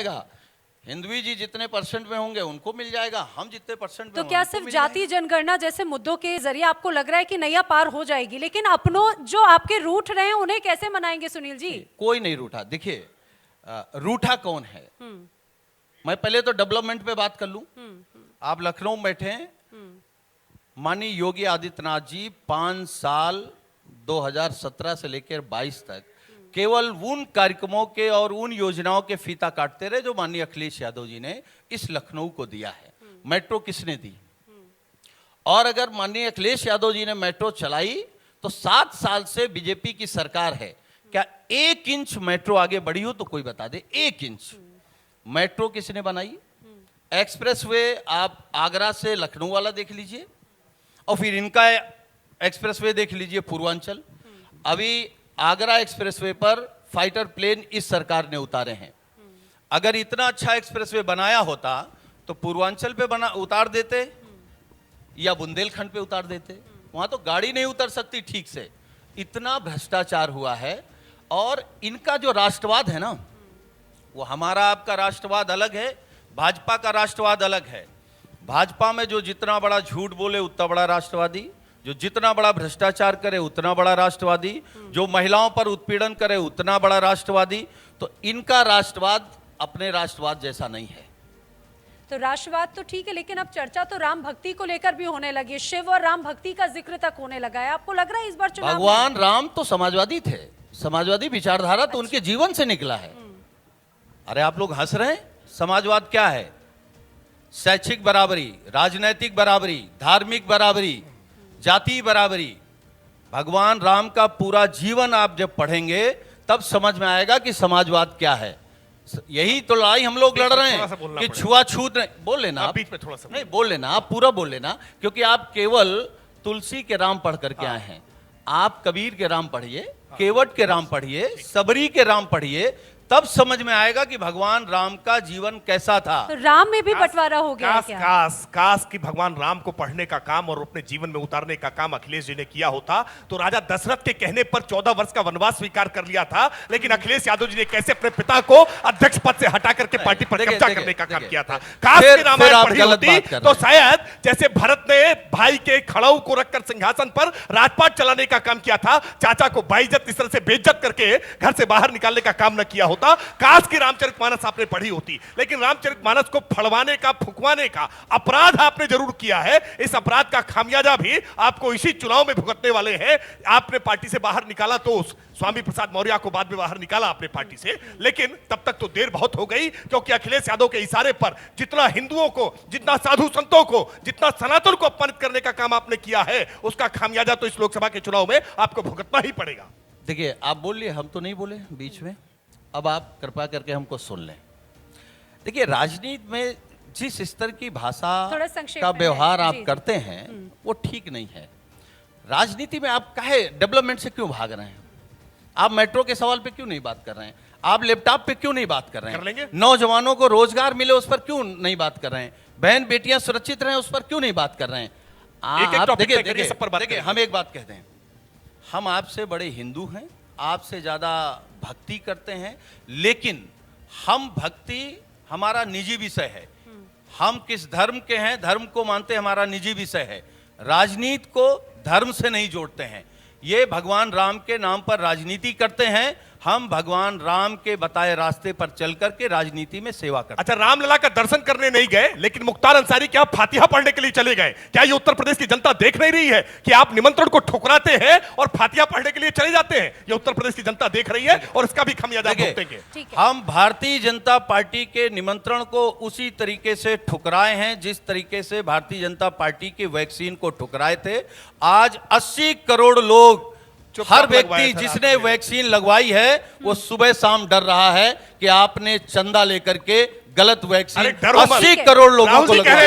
जाएगा, हिंदवी जी जितने परसेंट में होंगे उनको मिल जाएगा, हम जितने परसेंट में तो क्या सिर्फ जाति जनगणना जैसे मुद्दों के जरिए आपको लग रहा है कि नैया पार हो जाएगी, लेकिन अपनों जो आपके रूठ रहे हैं उन्हें कैसे मनाएंगे सुनील जी? कोई नहीं रूठा। देखिए रूठा कौन है, मैं पहले तो डेवलपमेंट पे बात कर लूं। आप लखनऊ में बैठे हैं, माननीय योगी आदित्यनाथ जी 5 साल 2017 से लेकर 22 तक केवल उन कार्यक्रमों के और उन योजनाओं के फीता काटते रहे जो माननीय अखिलेश यादव जी ने इस लखनऊ को दिया है। मेट्रो किसने दी? और अगर माननीय अखिलेश यादव जी ने मेट्रो चलाई तो 7 साल से बीजेपी की सरकार है, क्या 1 इंच मेट्रो आगे बढ़ी हो तो कोई बता दे? 1 इंच मेट्रो किसने बनाई? एक्सप्रेसवे आप आगरा से लखनऊ वाला देख लीजिए, और फिर इनका एक्सप्रेसवे देख लीजिए पूर्वांचल। अभी आगरा एक्सप्रेसवे पर फाइटर प्लेन इस सरकार ने उतारे हैं। अगर इतना अच्छा एक्सप्रेसवे बनाया होता तो पूर्वांचल पे उतार देते या बुंदेलखंड पे उतार देते, वहां तो गाड़ी नहीं उतर सकती ठीक से। इतना भ्रष्टाचार हुआ है। और इनका जो राष्ट्रवाद है ना, वो हमारा आपका राष्ट्रवाद अलग है, भाजपा का राष्ट्रवाद अलग है। भाजपा में जो जितना बड़ा झूठ बोले उतना बड़ा राष्ट्रवादी, जो जितना बड़ा भ्रष्टाचार करे उतना बड़ा राष्ट्रवादी, जो महिलाओं पर उत्पीड़न करे उतना बड़ा राष्ट्रवादी। तो इनका राष्ट्रवाद अपने राष्ट्रवाद जैसा नहीं है। तो राष्ट्रवाद तो ठीक है, लेकिन अब चर्चा तो राम भक्ति को लेकर भी होने लगी है, शिव और राम भक्ति का जिक्र तक होने लगा है। आपको लग रहा है इस बार चुनाव भगवान राम तो समाजवादी थे, समाजवादी विचारधारा तो उनके जीवन से निकला है। अरे आप लोग हंस रहे हैं? समाजवाद क्या है? शैक्षिक बराबरी, राजनैतिक बराबरी, धार्मिक बराबरी, जाति बराबरी। भगवान राम का पूरा जीवन आप जब पढ़ेंगे तब समझ में आएगा कि समाजवाद क्या है। यही तो लड़ाई हम लोग लड़ रहे हैं कि छुआछूत नहीं। बोल लेना आप, बीच में थोड़ा सा नहीं बोल लेना, आप पूरा बोल लेना, क्योंकि आप केवल तुलसी के राम पढ़ करके आए हैं। आप कबीर के राम पढ़िए, केवट के राम पढ़िए, सबरी के राम पढ़िए, तब समझ में आएगा कि भगवान राम का जीवन कैसा था। तो राम में भी बंटवारा हो गया क्या? काश कि भगवान राम को पढ़ने का काम और अपने जीवन में उतारने का काम अखिलेश जी ने किया होता तो राजा दशरथ के कहने पर 14 वर्ष का वनवास स्वीकार कर लिया था। लेकिन अखिलेश यादव जी ने कैसे अपने पिता को अध्यक्ष पद से हटा करके पार्टी पर कब्जा करने का काम किया था। काश कि रामायण पढ़ी होती तो शायद जैसे भरत ने भाई के खड़ाऊ को रखकर सिंहासन पर राजपाट चलाने का काम किया था, चाचा को बाइज्जत इस तरह से बेइज्जत करके घर से बाहर निकालने का काम न किया होता। काश की रामचरितमानस आपने पढ़ी होती। लेकिन रामचरितमानस को फड़वाने का, फुकवाने का अपराध आपने जरूर किया है। इस अपराध का खामियाजा भी आपको इसी चुनाव में भुगतने वाले हैं। आपने पार्टी से बाहर निकाला तो स्वामी प्रसाद मौर्य को बाद में बाहर निकाला आपने पार्टी से, लेकिन तब तक तो देर बहुत हो गई, क्योंकि अखिलेश यादव के इशारे पर जितना हिंदुओं को, जितना साधु संतों को, जितना सनातन को अपमानित करने का काम आपने किया है, उसका खामियाजा तो इस लोकसभा के चुनाव में आपको भुगतना ही पड़ेगा। देखिए आप बोलिए, हम तो नहीं बोले बीच में, अब आप कृपया करके हमको सुन लें। देखिए राजनीति में जिस स्तर की भाषा का व्यवहार आप करते हैं वो ठीक नहीं है। राजनीति में आप काहे डेवलपमेंट से क्यों भाग रहे हैं? आप मेट्रो के सवाल पे क्यों नहीं बात कर रहे हैं? आप लैपटॉप पे क्यों नहीं बात कर रहे हैं? नौजवानों को रोजगार मिले उस पर क्यों नहीं बात कर रहे हैं? बहन बेटियां सुरक्षित रहें उस पर क्यों नहीं बात कर रहे हैं? देखिए हम एक बात कहते हैं, हम आपसे बड़े हिंदू हैं, आपसे ज्यादा भक्ति करते हैं, लेकिन हम भक्ति हमारा निजी विषय है। हम किस धर्म के हैं, धर्म को मानते हमारा निजी विषय है। राजनीति को धर्म से नहीं जोड़ते हैं। ये भगवान राम के नाम पर राजनीति करते हैं। हम भगवान राम के बताए रास्ते पर चल करके राजनीति में सेवा करते हैं। अच्छा, रामलला का दर्शन करने नहीं गए, लेकिन मुख्तार अंसारी क्या फातिहा पढ़ने के लिए चले गए? क्या ये उत्तर प्रदेश की जनता देख नहीं रही है कि आप निमंत्रण को ठुकराते हैं और फातिहा पढ़ने के लिए चले जाते हैं? ये उत्तर प्रदेश की जनता देख रही है और इसका भी खामियाजा भुगतेंगे। हम भारतीय जनता पार्टी के निमंत्रण को उसी तरीके से ठुकराए हैं जिस तरीके से भारतीय जनता पार्टी की वैक्सीन को ठुकराए थे। आज 80 करोड़ लोग, हर व्यक्ति जिसने वैक्सीन लगवाई है वो सुबह शाम डर रहा है कि आपने चंदा लेकर के गलत वैक्सीन 80 करोड़ लोगों को लगवाई।